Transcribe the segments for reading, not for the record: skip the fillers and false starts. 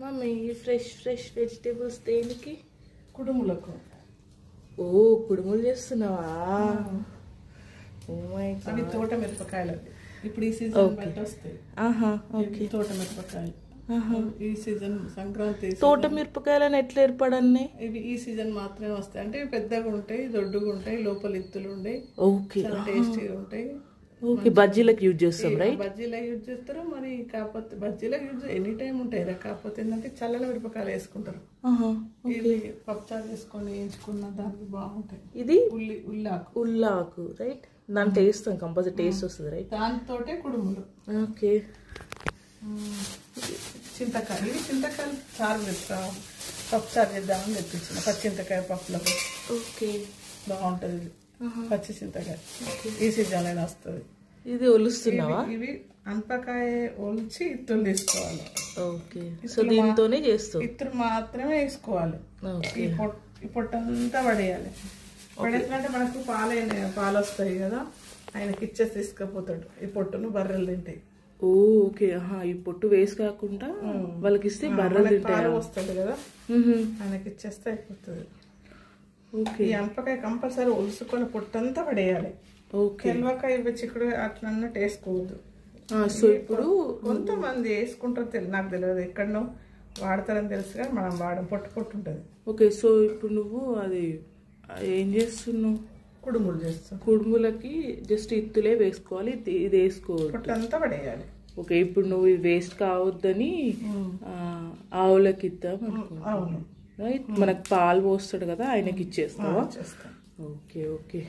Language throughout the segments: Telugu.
మమ్మీ ఫ్రెష్ వెజిటేబుల్స్ దేనికి? కుడుములకు. ఓ కుడుములు చేస్తున్నావా? Oh my god. అవి తోట మిరపకాయలు. ఇప్పుడు ఈ సీజన్ బట్టి వస్తాయి. తోట మిరపకాయలు ఈ సీజన్ సంక్రాంతి. తోట మిరపకాయలను ఎట్లా ఏర్పడన్నీ? ఇవి ఈ సీజన్ మాత్రమే వస్తాయి. అంటే పెద్దగా ఉంటాయి, దొడ్డుగా ఉంటాయి, లోపల ఇత్తులు ఉంటాయి, చాలా టేస్టీగా ఉంటాయి. ఓకే, బజ్జీలకు యూజ్ చేస్తాం రైట్? బజ్జీలకు యూజ్ చేస్తారు. మరి కాకపోతే బజ్జీలకు యూజ్ ఎనీ టైం ఉంటాయి. కాకపోతే ఏంటంటే చల్లల మిరపకాయలు వేసుకుంటారు. ఇది పప్పుచారు వేసుకొని వేయించుకున్న దానికి బాగుంటాయి. ఇది ఉల్లాకు రైట్? దాని టేస్ట్ కంపల్సరీ టేస్ట్ వస్తుంది రైట్? దాంతో కుడుములు. ఓకే, చింతకాయలు చారు వేస్తా, పప్పుచారు చేద్దామని తెప్పించిన పచ్చింతకాయ పప్పులకు. ఓకే, బాగుంటుంది ఇది పచ్చి చింతకాయ. ఈ సీజన్ అయినా వస్తుంది. ఇది ఒలుస్తున్నావా? ఇవి అనపకాయ ఒలిచి ఇత్తులు తీసుకోవాలి. ఓకే, సో దీంతోనే చేస్తాం. ఇత్తులు మాత్రమే వేసుకోవాలి. ఈ పొట్టంతా పడేయాలి. పడేసినట్టే మనకు పాలు వస్తాయి కదా, ఆయనకి ఇచ్చేసి తీసుకుపోతాడు. ఈ పొట్టును బర్రెలు తింటాయి. ఓకే, ఈ పొట్టు వేసి కాకుండా వాళ్ళకి ఇస్తే బర్రెలు తింటాయి. వస్తుంది కదా, ఆయనకి ఇచ్చేస్తే అయిపోతుంది. ఓకే, ఈ అనపకాయ కంపల్సరీ ఒలుసుకొని పొట్టంతా పడేయాలి. తెలవకాయ చిక్కుడు అట్లా అన్నట్టు వేసుకోవద్దు. సో ఇప్పుడు కొంతమంది వేసుకుంటారు, నాకు తెలియదు, ఎక్కడనో వాడతారని తెలుసు కానీ మనం వాడడం. పొట్టు ఉంటుంది. ఓకే, సో ఇప్పుడు నువ్వు అది ఏం చేస్తున్నావు? కుడుములు చేస్తాం. కుడుములకి జస్ట్ ఇత్తులే వేసుకోవాలి, ఇది వేసుకోవాలి, పొట్టంతా పడేయాలి. ఓకే, ఇప్పుడు నువ్వు ఇది వేస్ట్ కావద్దని ఆవులకి ఇద్దాం అనుకుంటున్నావు. అవును రైట్, మనకు పాలు పోస్తాడు కదా, ఆయనకి ఇచ్చేస్తావా? ఓకే ఓకే,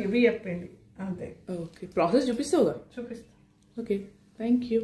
ఇవి చెప్పండి అంతే. ఓకే, ప్రాసెస్ చూపిస్తావుగా? చూపిస్తా. Okay, thank you.